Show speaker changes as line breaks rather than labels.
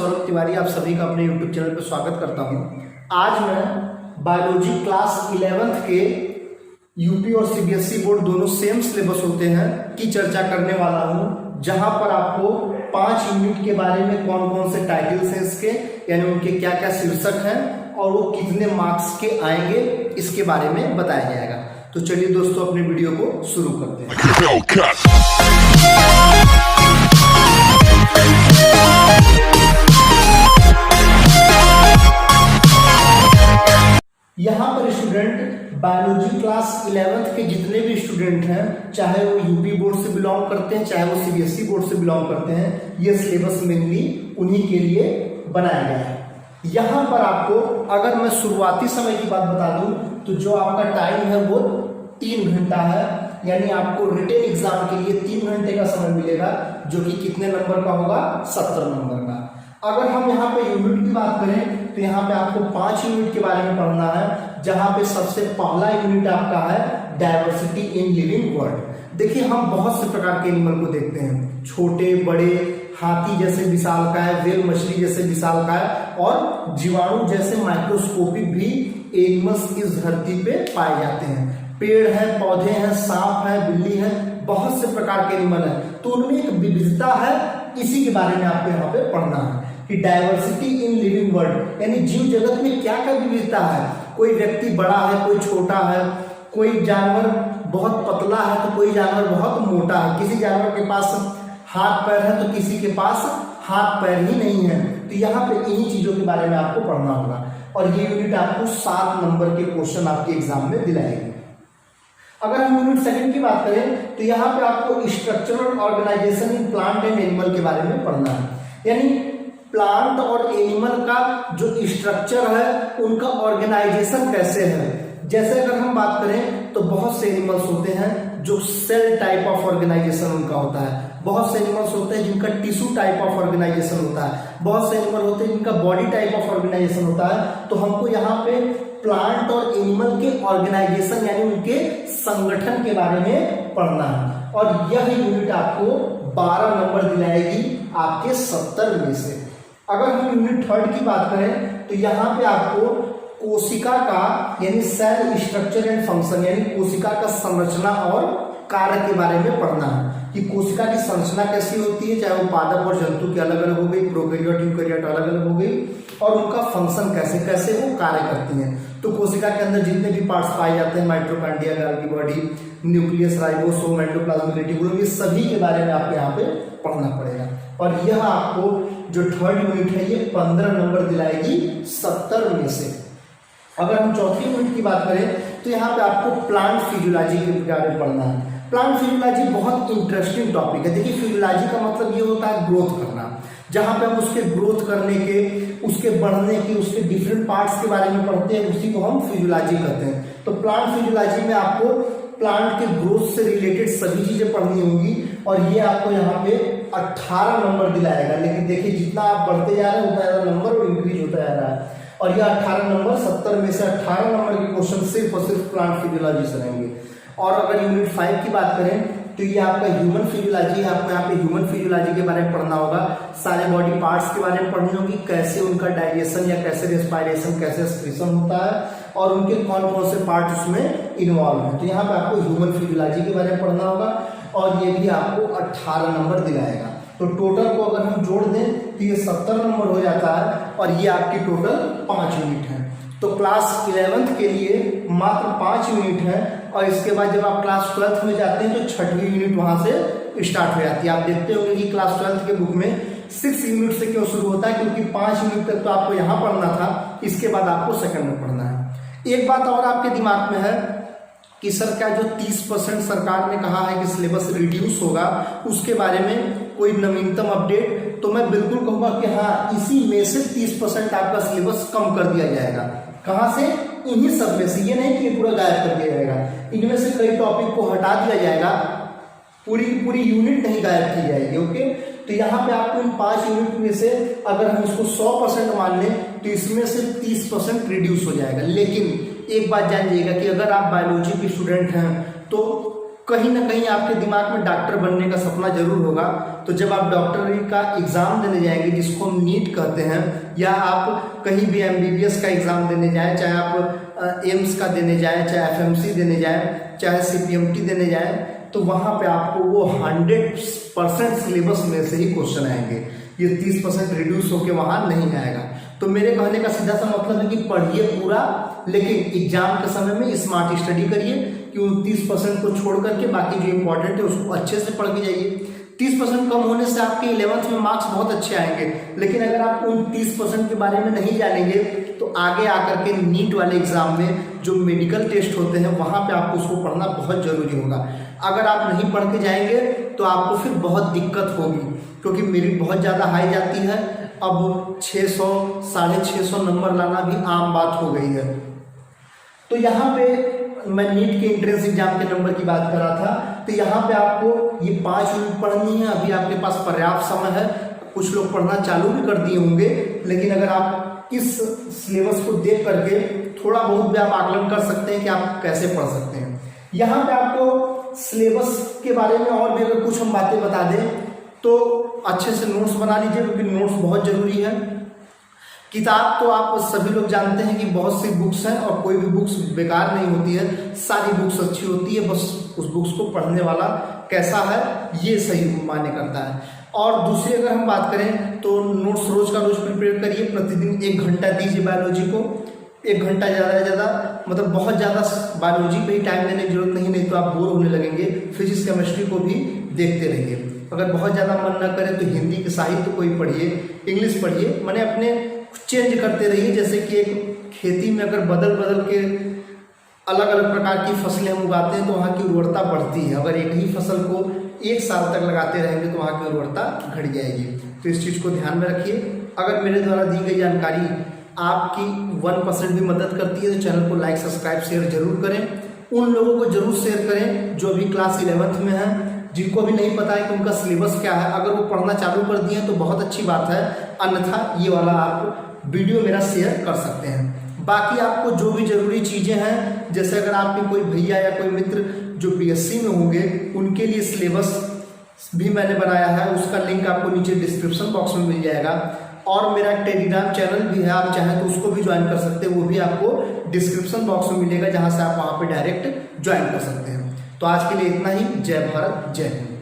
सौरभ तिवारी आप सभी का अपने यूट्यूब चैनल पर स्वागत करता हूं। आज मैं बायोलॉजी क्लास 11th के यूपी और सीबीएसई बोर्ड दोनों सेम सिलेबस होते हैं की चर्चा करने वाला हूं, जहां पर आपको 5 यूनिट के बारे में कौन कौन से टाइटल्स हैं इसके, यानी उनके क्या क्या शीर्षक हैं और वो कितने मार्क्स के आएंगे इसके बारे में बताया जाएगा। तो चलिए दोस्तों अपने वीडियो को शुरू करते हैं। यहाँ पर स्टूडेंट बायोलॉजी क्लास 11th के जितने भी स्टूडेंट हैं, चाहे वो यूपी बोर्ड से बिलोंग करते हैं, चाहे वो सीबीएसई बोर्ड से बिलोंग करते हैं, ये सिलेबस मेनली उन्हीं के लिए बनाया गया है। यहाँ पर आपको अगर मैं शुरुआती समय की बात बता दूं तो जो आपका टाइम है वो 3 घंटा है, यानी आपको रिटेन एग्जाम के लिए 3 घंटे का समय मिलेगा, जो कि कितने नंबर का होगा, 70 नंबर का। अगर हम यहाँ पे यूनिट की बात करें तो यहाँ पे आपको 5 यूनिट के बारे में पढ़ना है, जहाँ पे सबसे पहला यूनिट आपका है डायवर्सिटी इन लिविंग वर्ल्ड। देखिए हम बहुत से प्रकार के एनिमल को देखते हैं, छोटे बड़े, हाथी जैसे विशालकाय, व्हेल मछली जैसे विशालकाय और जीवाणु जैसे माइक्रोस्कोपिक भी एनिमल्स इस धरती पे पाए जाते हैं। पेड़ है, पौधे हैं, सांप है, बिल्ली है, बहुत से प्रकार के एनिमल है, तो उनमें एक विविधता है, इसी के बारे में आपको यहाँ पे पढ़ना है कि डायवर्सिटी इन लिविंग वर्ल्ड, यानी जीव जगत में क्या क्या विविधता है। कोई व्यक्ति बड़ा है, कोई छोटा है, कोई जानवर बहुत पतला है तो कोई जानवर बहुत मोटा है, किसी जानवर के पास हाथ पैर है तो किसी के पास हाथ पैर ही नहीं है। तो यहाँ पे इन्हीं चीजों के बारे में आपको पढ़ना होगा और ये यूनिट आपको 7 नंबर के क्वेश्चन आपके एग्जाम में दिलाएगी। अगर हम यूनिट 2 की बात करें तो यहाँ पे आपको structural organisation in plant and animal के बारे में पढ़ना है, यानी प्लांट और एनिमल का जो स्ट्रक्चर है उनका ऑर्गेनाइजेशन कैसे है। जैसे अगर हम बात करें तो बहुत से एनिमल्स होते हैं जो सेल टाइप ऑफ ऑर्गेनाइजेशन उनका होता है, बहुत से एनिमल्स होते हैं जिनका टिश्यू टाइप ऑफ ऑर्गेनाइजेशन होता है, बहुत से एनिमल होते हैं जिनका बॉडी टाइप ऑफ ऑर्गेनाइजेशन होता है। तो हमको यहाँ पे प्लांट और एनिमल के ऑर्गेनाइजेशन यानी उनके संगठन के बारे में पढ़ना है और यह यूनिट आपको 12 नंबर दिलाएगी आपके 70 में से। अगर हम यूनिट 3 की बात करें तो यहाँ पे आपको कोशिका का यानी सेल स्ट्रक्चर एंड फंक्शन, यानी कोशिका का संरचना और कार्य के बारे में पढ़ना है कि कोशिका की संरचना कैसी होती है, चाहे वो पादप और जंतु की अलग अलग हो गई, प्रोकैरियोट यूकैरियोट अलग अलग हो गई, और उनका फंक्शन कैसे कैसे वो कार्य करती हैं। तो कोशिका के अंदर जितने भी पार्ट्स पाए जाते हैं, mitochondria, Golgi body, nucleus, ribosome, endoplasmic reticulum, ये सभी के बारे में आपको यहाँ पे पढ़ना पड़ेगा और यह आपको जो 3rd यूनिट है ये 15 नंबर दिलाएगी 70 में से। अगर हम 4थी यूनिट की बात करें तो यहाँ पे आपको प्लांट फिजियोलॉजी के बारे में पढ़ना है। प्लांट फिजियोलॉजी बहुत इंटरेस्टिंग टॉपिक है। देखिए फिजियोलॉजी का मतलब ये होता है ग्रोथ करना, जहां पे हम उसके ग्रोथ करने के, उसके बढ़ने के, उसके डिफरेंट पार्ट्स के बारे में पढ़ते हैं, उसी को हम फिजियोलॉजी कहते हैं। तो प्लांट फिजियोलॉजी में आपको प्लांट के ग्रोथ से रिलेटेड सभी चीजें पढ़नी होंगी और ये आपको यहाँ पे 18 नंबर दिलाएगा। लेकिन देखिए जितना आप बढ़ते जा रहे हैं उतना ज्यादा नंबर इंक्रीज होता जा रहा है और ये 18 नंबर 70 में से 18 नंबर के क्वेश्चन सिर्फ और सिर्फ प्लांट फिजियोलॉजी से रहेंगे। और अगर यूनिट 5 की बात करें तो ये आपका ह्यूमन फिजियोलॉजी है, आपको यहाँ पे ह्यूमन फिजियोलॉजी के बारे में पढ़ना होगा, सारे बॉडी पार्ट्स के बारे में पढ़नी होगी, कैसे उनका डाइजेशन या कैसे रेस्पिरेशन, कैसे एक्सक्रीशन होता है और उनके कौन कौन से पार्ट उसमें इन्वॉल्व है। तो यहाँ पे आपको ह्यूमन फिजियोलॉजी के बारे में पढ़ना होगा और ये भी आपको 18 नंबर दिलाएगा। तो टोटल को अगर हम जोड़ दें तो ये 70 नंबर हो जाता है और ये आपकी टोटल 5 यूनिट है। तो क्लास 11th के लिए मात्र 5 यूनिट है और इसके बाद जब आप क्लास 12th में जाते हैं तो 6वीं यूनिट वहां से स्टार्ट हो जाती है। आप देखते होंगे कि क्लास 12th के बुक में 6 यूनिट से क्यों शुरू होता है, क्योंकि 5 यूनिट तक तो आपको यहाँ पढ़ना था, इसके बाद आपको 2nd में पढ़ना है। एक बात और आपके दिमाग में है कि सर क्या जो 30% सरकार ने कहा है कि सिलेबस रिड्यूस होगा उसके बारे में कोई नवीनतम अपडेट, तो मैं बिल्कुल कहूंगा कि हाँ, इसी में से 30% आपका सिलेबस कम कर दिया जाएगा। कहां से? इन्हीं सब में से। ये नहीं कि पूरा गायब कर दिया जाएगा, इनमें से कई टॉपिक को हटा दिया जाएगा, पूरी की पूरी यूनिट नहीं गायब की जाएगी। ओके, तो यहाँ पे आपको इन 5 यूनिट में से अगर हम इसको 100% मान लें तो इसमें से 30% रिड्यूस हो जाएगा। लेकिन एक बात जान जाइएगा कि अगर आप बायोलॉजी के स्टूडेंट हैं तो कहीं ना कहीं आपके दिमाग में डॉक्टर बनने का सपना जरूर होगा। तो जब आप डॉक्टरी का एग्ज़ाम देने जाएंगे, जिसको हम नीट कहते हैं, या आप कहीं भी एमबीबीएस का एग्ज़ाम देने जाएं, चाहे आप एम्स का देने जाएं, चाहे एफएमसी देने जाएं, चाहे सीपीएमटी देने जाएं, तो वहाँ पे आपको वो 100% सिलेबस में से ही क्वेश्चन आएंगे। ये 30% रिड्यूस होकर वहाँ नहीं आएगा। तो मेरे कहने का सीधा सा मतलब है कि पढ़िए पूरा, लेकिन एग्जाम के समय में स्मार्ट स्टडी करिए कि उन 30% को छोड़ करके बाकी जो इंपॉर्टेंट है उसको अच्छे से पढ़ के जाइए। 30% कम होने से आपके 11th में मार्क्स बहुत अच्छे आएंगे, लेकिन अगर आप उन 30% के बारे में नहीं जानेंगे तो आगे आकर के नीट वाले एग्जाम में जो मेडिकल टेस्ट होते हैं वहाँ पे आपको उसको पढ़ना बहुत जरूरी होगा। अगर आप नहीं पढ़ के जाएंगे तो आपको फिर बहुत दिक्कत होगी, क्योंकि मेरिट बहुत ज़्यादा हाई जाती है। अब 600 650 नंबर लाना भी आम बात हो गई है। तो यहाँ पे मैं नीट के एंट्रेंस एग्जाम के नंबर की बात कर रहा था। तो यहाँ पे आपको ये 5 यूनिट पढ़नी है। अभी आपके पास पर्याप्त समय है, कुछ लोग पढ़ना चालू भी कर दिए होंगे, लेकिन अगर आप इस सिलेबस को देख करके थोड़ा बहुत भी आप आकलन कर सकते हैं कि आप कैसे पढ़ सकते हैं। यहाँ पे आपको सिलेबस के बारे में और भी अगर कुछ हम बातें बता दें तो अच्छे से नोट्स बना लीजिए, क्योंकि नोट्स बहुत जरूरी है। किताब तो आप सभी लोग जानते हैं कि बहुत सी बुक्स हैं और कोई भी बुक्स बेकार नहीं होती है, सारी बुक्स अच्छी होती है, बस उस बुक्स को पढ़ने वाला कैसा है ये सही मायने करता है। और दूसरी अगर हम बात करें तो नोट्स रोज का रोज प्रिपेयर करिए, प्रतिदिन 1 घंटा दीजिए बायोलॉजी को, 1 घंटा ज़्यादा से ज़्यादा, मतलब बहुत ज़्यादा बायोलॉजी पे ही टाइम देने की जरूरत नहीं तो आप बोर होने लगेंगे। फिजिक्स केमिस्ट्री को भी देखते रहिए। अगर बहुत ज़्यादा मन ना करे तो हिंदी के साहित्य को ही पढ़िए, इंग्लिश पढ़िए, माने अपने चेंज करते रहिए। जैसे कि एक खेती में अगर बदल बदल के अलग अलग प्रकार की फसलें हम उगाते हैं तो वहाँ की उर्वरता बढ़ती है। अगर एक ही फसल को 1 साल तक लगाते रहेंगे तो वहाँ की उर्वरता घट जाएगी। तो इस चीज़ को ध्यान में रखिए। अगर मेरे द्वारा दी गई जानकारी आपकी 1% भी मदद करती है तो चैनल को लाइक, सब्सक्राइब, शेयर जरूर करें। उन लोगों को जरूर शेयर करें जो अभी क्लास 11th में हैं, जिनको भी नहीं पता है कि उनका सिलेबस क्या है। अगर वो पढ़ना चालू कर दिए तो बहुत अच्छी बात है, अन्यथा ये वाला आप वीडियो मेरा शेयर कर सकते हैं। बाकी आपको जो भी जरूरी चीज़ें हैं, जैसे अगर आपके कोई भैया या कोई मित्र जो बीएससी में होंगे उनके लिए सिलेबस भी मैंने बनाया है, उसका लिंक आपको नीचे डिस्क्रिप्शन बॉक्स में मिल जाएगा। और मेरा टेलीग्राम चैनल भी है, आप चाहें तो उसको भी ज्वाइन कर सकते हैं, वो भी आपको डिस्क्रिप्शन बॉक्स में मिलेगा, जहाँ से आप वहाँ पर डायरेक्ट ज्वाइन कर सकते हैं। तो आज के लिए इतना ही। जय भारत, जय हिंद।